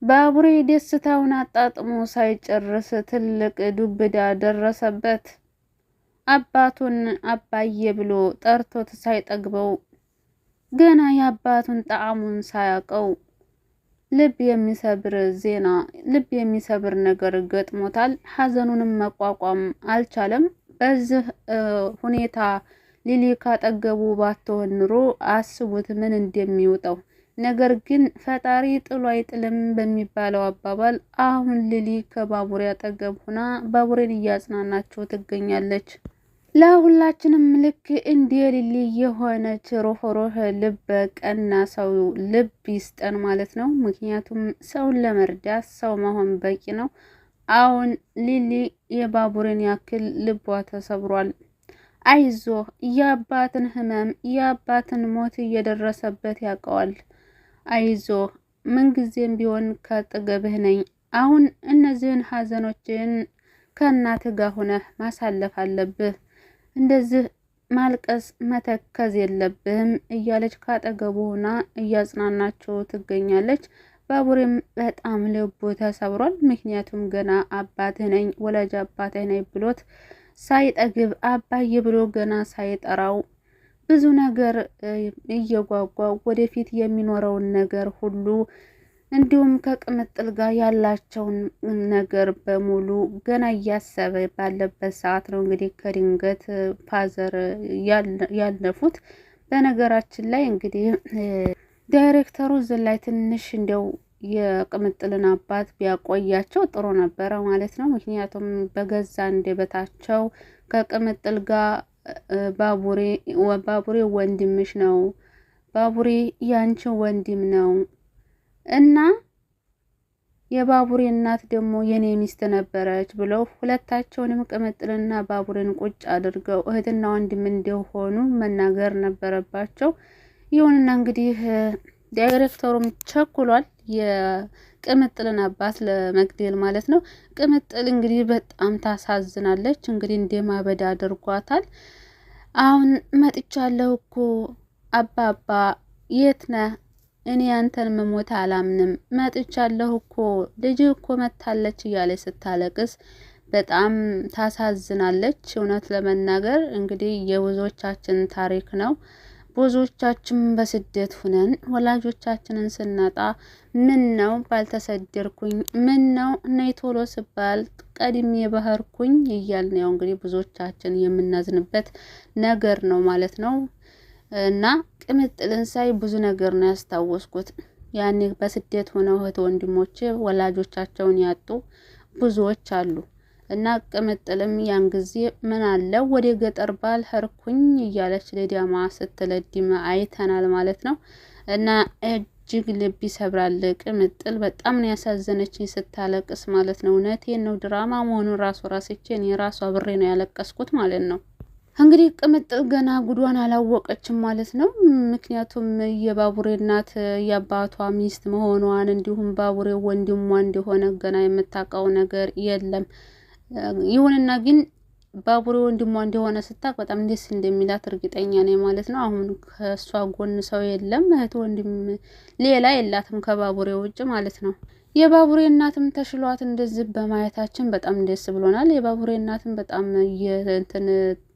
ባቡሬ ደስታውን አጣጥሞ ሳይጨርስ ትልቅ ዱብዳ ደረሰበት። አባቱን አባዬ ብሎ ጠርቶት ሳይጠግበው ገና የአባቱን ጣዕሙን ሳያውቀው ልብ የሚሰብር ነገር ገጥሞታል። ሐዘኑንም መቋቋም አልቻለም። በዚህ ሁኔታ ሊሊ ካጠገቡ ባትሆን ኑሮ አስቡት ምን እንደሚውጠው። ነገር ግን ፈጣሪ ጥሎ አይጥልም በሚባለው አባባል አሁን ሊሊ ከባቡሬ አጠገብ ሆና ባቡሬን እያጽናናቸው ትገኛለች። ለሁላችንም ልክ እንደ ሊሊ የሆነች ሮህሮህ ልብ ቀና ሰው ልብ ይስጠን ማለት ነው። ምክንያቱም ሰውን ለመርዳት ሰው መሆን በቂ ነው። አሁን ሊሊ የባቡሬን ያክል ልቧ ተሰብሯል። አይዞህ፣ የአባትን ህመም የአባትን ሞት እየደረሰበት ያውቀዋል። አይዞህ፣ ምንጊዜም ቢሆን ከአጠገብህ ነኝ። አሁን እነዚህን ሀዘኖችን ከእናትህ ጋር ሆነህ ማሳለፍ አለብህ። እንደዚህ ማልቀስ መተከዝ የለብህም እያለች ካጠገቡ ሆና እያጽናናቸው ትገኛለች። ባቡሬም በጣም ልቡ ተሰብሯል። ምክንያቱም ገና አባትህ ነኝ ወላጅ አባትህ ነኝ ብሎት ሳይጠግብ አባዬ ብሎ ገና ሳይጠራው ብዙ ነገር እየጓጓ ወደፊት የሚኖረውን ነገር ሁሉ እንዲሁም ከቅምጥል ጋር ያላቸውን ነገር በሙሉ ገና እያሰበ ባለበት ሰዓት ነው እንግዲህ ከድንገት ፋዘር ያለፉት። በነገራችን ላይ እንግዲህ ዳይሬክተሩ እዚህ ላይ ትንሽ እንዲያው የቅምጥልን አባት ቢያቆያቸው ጥሩ ነበረ ማለት ነው። ምክንያቱም በገዛ አንደበታቸው ከቅምጥል ጋር ባቡሬ ወንድምሽ ነው፣ ባቡሬ ያንቺ ወንድም ነው እና የባቡሬ እናት ደግሞ የኔ ሚስት ነበረች ብለው ሁለታቸውንም ቅምጥልና ባቡሬን ቁጭ አድርገው እህትና ወንድም እንደሆኑ መናገር ነበረባቸው። ይሁንና እንግዲህ ዳይሬክተሩም ቸኩሏል የቅምጥልን አባት ለመግደል ማለት ነው። ቅምጥል እንግዲህ በጣም ታሳዝናለች። እንግዲህ እንደማበድ አድርጓታል። አሁን መጥቻለሁ እኮ አባባ የት ነህ? እኔ አንተን መሞት አላምንም። መጥቻለሁ እኮ ልጅ እኮ መታለች እያለች ስታለቅስ በጣም ታሳዝናለች። እውነት ለመናገር እንግዲህ የብዙዎቻችን ታሪክ ነው። ብዙዎቻችን በስደት ሁነን ወላጆቻችንን ስናጣ ምን ነው ባልተሰደርኩኝ፣ ምን ነው ነይ ቶሎ ስባል ቀድሜ ባህርኩኝ እያልን ያው እንግዲህ ብዙዎቻችን የምናዝንበት ነገር ነው ማለት ነው። እና ቅምጥልን ሳይ ብዙ ነገር ነው ያስታወስኩት። ያኔ በስደት ሆነው እህት ወንድሞቼ ወላጆቻቸውን ያጡ ብዙዎች አሉ። እና ቅምጥልም ያን ጊዜ ምን አለ ወደ ገጠር ባልሄድኩኝ እያለች ለዲያማ ስትለድም አይተናል ማለት ነው። እና እጅግ ልብ ይሰብራል። ቅምጥል በጣም ነው ያሳዘነችኝ ስታለቅስ ማለት ነው። እውነቴን ነው፣ ድራማ መሆኑን ራስቼ እኔ ራሱ አብሬ ነው ያለቀስኩት ማለት ነው። እንግዲህ ቅምጥል ገና ጉዷን አላወቀችም ማለት ነው። ምክንያቱም የባቡሬ እናት የአባቷ ሚስት መሆኗን እንዲሁም ባቡሬ ወንድሟ እንደሆነ ገና የምታውቀው ነገር የለም። ይሁንና ግን ባቡሬ ወንድሟ እንደሆነ ስታውቅ በጣም ደስ እንደሚላት እርግጠኛ ነኝ ማለት ነው። አሁን ከእሷ ጎን ሰው የለም፣ እህት ወንድም ሌላ የላትም ከባቡሬ ውጭ ማለት ነው። የባቡሬ እናትም ተሽሏት እንደዚህ በማየታችን በጣም ደስ ብሎናል። የባቡሬ እናትም በጣም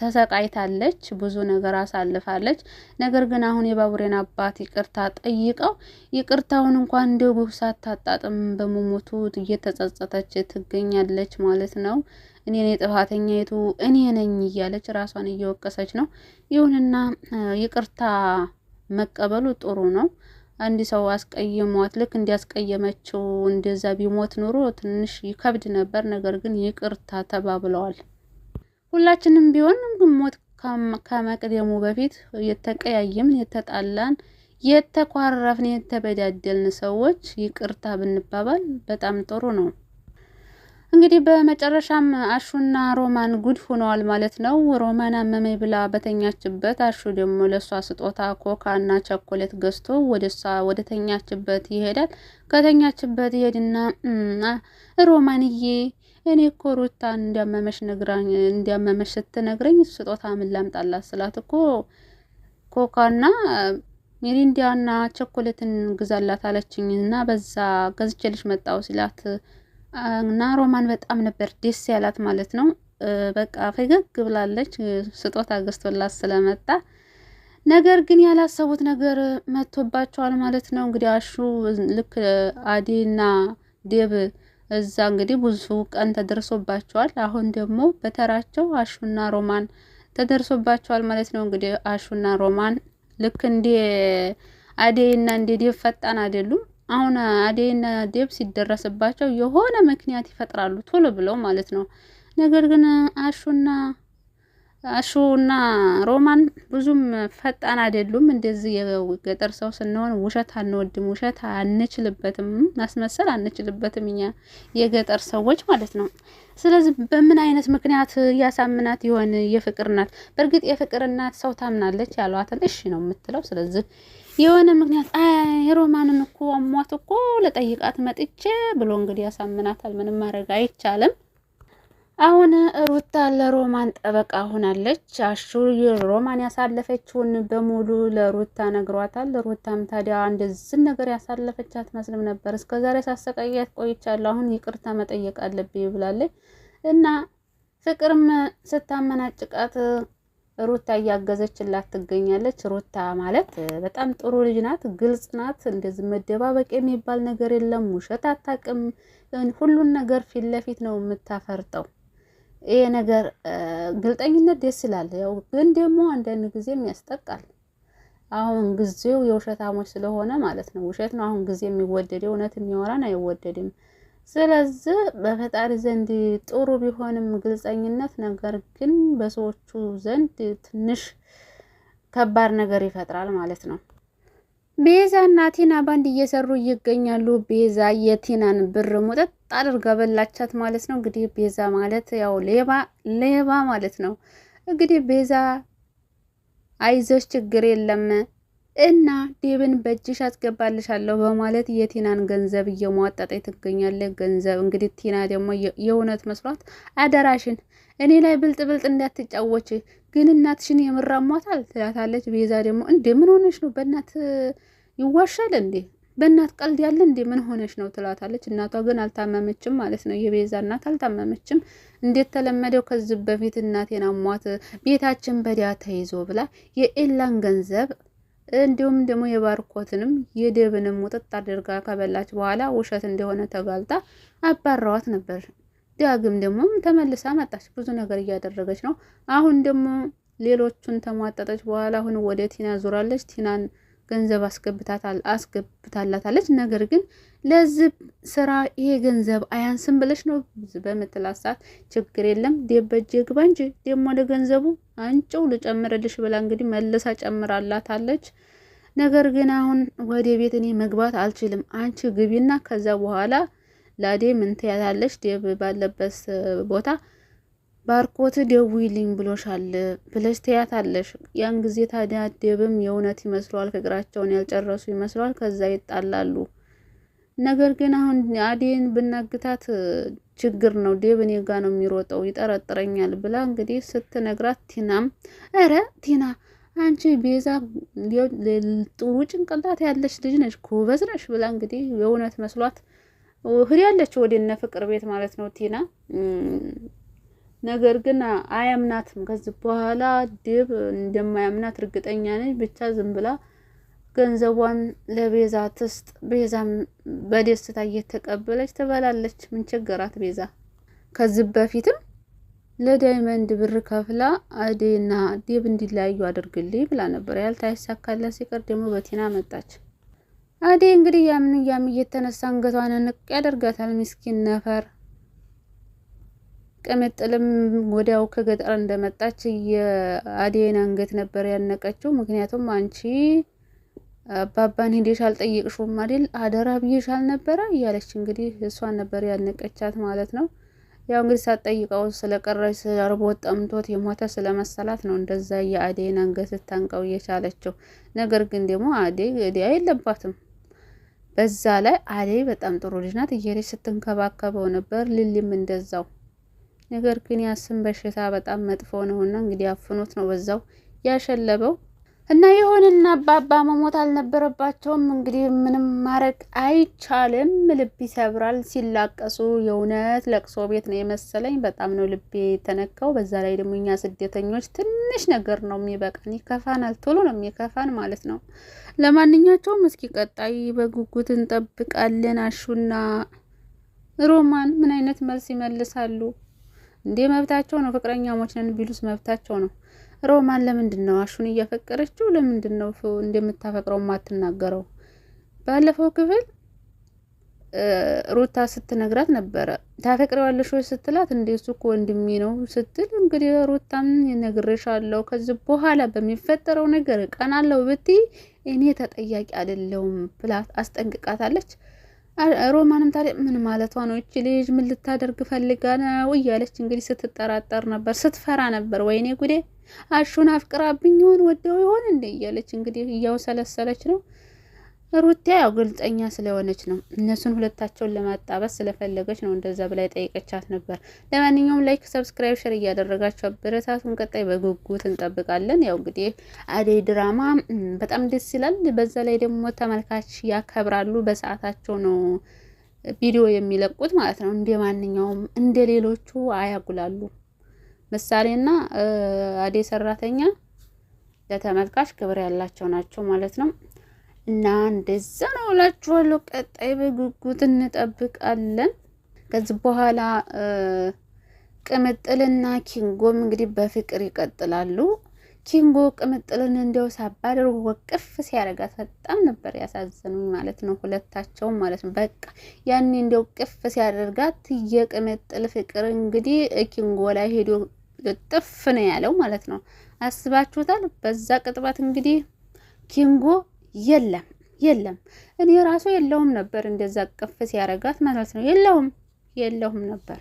ተሰቃይታለች፣ ብዙ ነገር አሳልፋለች። ነገር ግን አሁን የባቡሬን አባት ይቅርታ ጠይቀው ይቅርታውን እንኳን እንደው ሳታጣጥም በመሞቱ እየተጸጸተች ትገኛለች ማለት ነው። እኔ ነኝ ጥፋተኛይቱ እኔ ነኝ እያለች ራሷን እየወቀሰች ነው። ይሁንና ይቅርታ መቀበሉ ጥሩ ነው። አንድ ሰው አስቀይሟት ልክ እንዲያስቀየመችው እንደዛ ቢሞት ኑሮ ትንሽ ይከብድ ነበር። ነገር ግን ይቅርታ ተባብለዋል። ሁላችንም ቢሆን ሞት ከመቅደሙ በፊት የተቀያየምን፣ የተጣላን፣ የተኳረፍን፣ የተበዳደልን ሰዎች ይቅርታ ብንባባል በጣም ጥሩ ነው። እንግዲህ በመጨረሻም አሹና ሮማን ጉድ ሆነዋል ማለት ነው። ሮማን አመመኝ ብላ በተኛችበት አሹ ደግሞ ለሷ ስጦታ ኮካና ቸኮሌት ገዝቶ ወደ ተኛችበት ይሄዳል። ከተኛችበት ይሄድና ሮማንዬ እኔ እኮ ሩታ እንዲያመመሽ ስትነግረኝ ስጦታ ምን ላምጣላት ስላት እኮ ኮካና ሚሪንዳና ቸኮሌትን ግዛላት አለችኝ እና በዛ ገዝቼልሽ መጣው ሲላት እና ሮማን በጣም ነበር ደስ ያላት ማለት ነው። በቃ ፈገግ ብላለች ስጦታ ገዝቶላት ስለመጣ። ነገር ግን ያላሰቡት ነገር መጥቶባቸዋል ማለት ነው። እንግዲህ አሹ ልክ አዴና ዴብ እዛ እንግዲህ ብዙ ቀን ተደርሶባቸዋል። አሁን ደግሞ በተራቸው አሹና ሮማን ተደርሶባቸዋል ማለት ነው። እንግዲህ አሹና ሮማን ልክ እንደ አዴና እንደ ዴብ ፈጣን አይደሉም። አሁን አዴና ዴብ ሲደረስባቸው የሆነ ምክንያት ይፈጥራሉ ቶሎ ብለው ማለት ነው። ነገር ግን አሹና ሮማን ብዙም ፈጣን አይደሉም። እንደዚህ የገጠር ሰው ስንሆን ውሸት አንወድም፣ ውሸት አንችልበትም፣ ማስመሰል አንችልበትም እኛ የገጠር ሰዎች ማለት ነው። ስለዚህ በምን አይነት ምክንያት ያሳምናት ይሆን? የፍቅር እናት በእርግጥ የፍቅር እናት ሰው ታምናለች ያሏትን እሺ ነው የምትለው። ስለዚህ የሆነ ምክንያት የሮማንን እኮ አሟት እኮ ለጠይቃት መጥቼ ብሎ እንግዲህ ያሳምናታል። ምንም ማድረግ አይቻልም። አሁን ሩታ ለሮማን ጠበቃ ሆናለች። አሹ ሮማን ያሳለፈችውን በሙሉ ለሩታ ነግሯታል። ሩታም ታዲያ እንደዚህ ነገር ያሳለፈች አትመስልም ነበር፣ እስከዛሬ ሳሰቃያት ቆይቻለሁ፣ አሁን ይቅርታ መጠየቅ አለብኝ ብላለች። እና ፍቅርም ስታመናጭቃት ሩታ እያገዘችላት ትገኛለች። ሩታ ማለት በጣም ጥሩ ልጅ ናት፣ ግልጽ ናት። እንደዚህ መደባበቅ የሚባል ነገር የለም። ውሸት አታውቅም። ሁሉን ነገር ፊት ለፊት ነው የምታፈርጠው። ይሄ ነገር ግልጠኝነት ደስ ይላል። ያው ግን ደግሞ አንዳንድ ጊዜም ያስጠቃል። አሁን ጊዜው የውሸታሞች ስለሆነ ማለት ነው። ውሸት ነው አሁን ጊዜ የሚወደደው፣ እውነት የሚወራን አይወደድም። ስለዚህ በፈጣሪ ዘንድ ጥሩ ቢሆንም ግልጸኝነት፣ ነገር ግን በሰዎቹ ዘንድ ትንሽ ከባድ ነገር ይፈጥራል ማለት ነው። ቤዛ እና ቲና ባንድ እየሰሩ ይገኛሉ። ቤዛ የቲናን ብር ሙጠጥ አድርጋ በላቻት ማለት ነው። እንግዲህ ቤዛ ማለት ያው ሌባ ማለት ነው። እንግዲህ ቤዛ አይዞሽ ችግር የለም እና ዴብን በእጅሽ አስገባልሻለሁ በማለት የቲናን ገንዘብ እየሟጠጠች ትገኛለች። ገንዘብ እንግዲህ ቲና ደግሞ የእውነት መስሏት አደራሽን እኔ ላይ ብልጥ እንዳትጫወች ግን እናትሽን የምራሟታል ትላታለች። ቤዛ ደግሞ እንዴ ምን ሆነሽ ነው? በእናት ይዋሻል እንዴ? በእናት ቀልድ ያለ እንዴ? ምን ሆነሽ ነው ትላታለች። እናቷ ግን አልታመመችም ማለት ነው። የቤዛ እናት አልታመመችም። እንዴት ተለመደው ከዚህ በፊት እናቴን አሟት ቤታችን በዲያ ተይዞ ብላ የኤላን ገንዘብ እንዲሁም ደግሞ የባርኮትንም የዴብንም ሙጥጥ አድርጋ ከበላች በኋላ ውሸት እንደሆነ ተጋልጣ አባራዋት ነበር። ዳግም ደግሞ ተመልሳ መጣች። ብዙ ነገር እያደረገች ነው። አሁን ደግሞ ሌሎቹን ተሟጠጠች በኋላ አሁን ወደ ቲና ዙራለች። ቲናን ገንዘብ አስገብታላታለች። ነገር ግን ለዚህ ስራ ይሄ ገንዘብ አያንስም ብለሽ ነው በምትላት ሰዓት ችግር የለም ዴብ በእጄ ግባ እንጂ ደግሞ ለገንዘቡ አንጨው ልጨምርልሽ ብላ እንግዲህ መልሳ ጨምራላታለች። ነገር ግን አሁን ወደ ቤት እኔ መግባት አልችልም፣ አንቺ ግቢና ከዛ በኋላ ላዴ ምን ትያታለሽ? ዴብ ባለበት ቦታ ባርኮት ደውይልኝ ብሎሻል ብለሽ ትያታለሽ። ያን ጊዜ ታዲያ ዴብም የእውነት ይመስለዋል፣ ፍቅራቸውን ያልጨረሱ ይመስለዋል። ከዛ ይጣላሉ። ነገር ግን አሁን አዴን ብናግታት ችግር ነው፣ ዴብ እኔ ጋ ነው የሚሮጠው ይጠረጥረኛል ብላ እንግዲህ ስትነግራት ቲናም ኧረ ቲና አንቺ ቤዛ ጥሩ ጭንቅላት ያለሽ ልጅ ነሽ፣ ጎበዝ ነሽ ብላ እንግዲህ የእውነት መስሏት ህድ ያለችው ወደ እነ ፍቅር ቤት ማለት ነው ቲና። ነገር ግን አያምናትም። ከዚህ በኋላ ዴብ እንደማያምናት እርግጠኛ ነኝ። ብቻ ዝም ብላ ገንዘቧን ለቤዛ ትስጥ። ቤዛም በደስታ እየተቀበለች ትበላለች። ምን ቸገራት ቤዛ? ከዚህ በፊትም ለዳይመንድ ብር ከፍላ አዴና ዴብ እንዲለያዩ አድርግልኝ ብላ ነበር። ያልታይሳካላት ሲቀር ደግሞ በቲና መጣች። አዴ እንግዲህ ያም እየተነሳ አንገቷን ንቅ ያደርጋታል። ምስኪን ነፈር። ቅምጥልም ወዲያው ከገጠር እንደመጣች የአዴን አንገት ነበር ያነቀችው። ምክንያቱም አንቺ አባባን ሄደሽ አልጠየቅሽውም አይደል? አደራ ብዬሻል ነበረ እያለች እንግዲህ እሷን ነበር ያነቀቻት ማለት ነው። ያው እንግዲህ ሳትጠይቀው ስለቀረች ስለርቦት ጠምቶት የሞተ ስለመሰላት ነው እንደዛ የአዴን አንገት ታንቀው እየቻለችው። ነገር ግን ደግሞ አዴ የለባትም። በዛ ላይ አዴ በጣም ጥሩ ልጅ ናት። እየሄደች ስትንከባከበው ነበር። ሊሊም እንደዛው። ነገር ግን ያስም በሽታ በጣም መጥፎ ነውና እንግዲህ አፍኖት ነው በዛው ያሸለበው። እና ይሁንና አባባ መሞት አልነበረባቸውም። እንግዲህ ምንም ማድረግ አይቻልም። ልብ ይሰብራል ሲላቀሱ። የእውነት ለቅሶ ቤት ነው የመሰለኝ። በጣም ነው ልቤ የተነካው። በዛ ላይ ደግሞ እኛ ስደተኞች ትንሽ ነገር ነው የሚበቃን፣ ይከፋናል፣ ቶሎ ነው የሚከፋን ማለት ነው። ለማንኛቸውም እስኪ ቀጣይ በጉጉት እንጠብቃለን። አሹና ሮማን ምን አይነት መልስ ይመልሳሉ? እንዴ መብታቸው ነው፣ ፍቅረኛሞች ነን ቢሉስ መብታቸው ነው። ሮማን ለምንድን ነው አሹን እያፈቀረችው? ለምንድን ነው እንደምታፈቅረው ማትናገረው? ባለፈው ክፍል ሩታ ስትነግራት ነበረ። ታፈቅረዋለሽ ወይ ስትላት እንደሱ እኮ ወንድሜ ነው ስትል፣ እንግዲህ ሩታም ነግሬሻለሁ ከዚህ በኋላ በሚፈጠረው ነገር ቀናለው ብትይ እኔ ተጠያቂ አይደለሁም ብላ አስጠንቅቃታለች። ሮማንም ታዲያ ምን ማለቷ ነው? እቺ ልጅ ምን ልታደርግ ፈልጋ ነው እያለች እንግዲህ ስትጠራጠር ነበር፣ ስትፈራ ነበር። ወይኔ ጉዴ አሹን አፍቅራብኝ ይሆን ወደው ይሆን እንዴ እያለች እንግዲህ እያውሰለሰለች ነው። ሩታ ያው ግልጠኛ ስለሆነች ነው፣ እነሱን ሁለታቸውን ለማጣበስ ስለፈለገች ነው እንደዛ ብላ ጠይቀቻት ነበር። ለማንኛውም ላይክ፣ ሰብስክራይብ፣ ሼር እያደረጋችሁ አበረታቱን። ቀጣይ በጉጉት እንጠብቃለን። ያው እንግዲህ አደይ ድራማ በጣም ደስ ይላል። በዛ ላይ ደግሞ ተመልካች ያከብራሉ። በሰዓታቸው ነው ቪዲዮ የሚለቁት ማለት ነው። እንደ ማንኛውም እንደ ሌሎቹ አያጉላሉ። ምሳሌና አደይ ሰራተኛ ለተመልካች ክብር ያላቸው ናቸው ማለት ነው። እና እንደዛ ነው እላችኋለሁ። ቀጣይ በጉጉት እንጠብቃለን። ከዚህ በኋላ ቅምጥልና ኪንጎም እንግዲህ በፍቅር ይቀጥላሉ። ኪንጎ ቅምጥልን እንዲያው ሳባደር ወቅፍ ሲያረጋት በጣም ነበር ያሳዘኑኝ ማለት ነው፣ ሁለታቸውም ማለት ነው። በቃ ያኔ እንዲያው ቅፍ ሲያደርጋት የቅምጥል ፍቅር እንግዲህ ኪንጎ ላይ ሄዶ ልጥፍ ነው ያለው ማለት ነው። አስባችሁታል? በዛ ቅጥበት እንግዲህ ኪንጎ የለም እኔ ራሱ የለውም ነበር እንደዛ ቅፍ ሲያረጋት ማለት ነው። የለውም ነበር።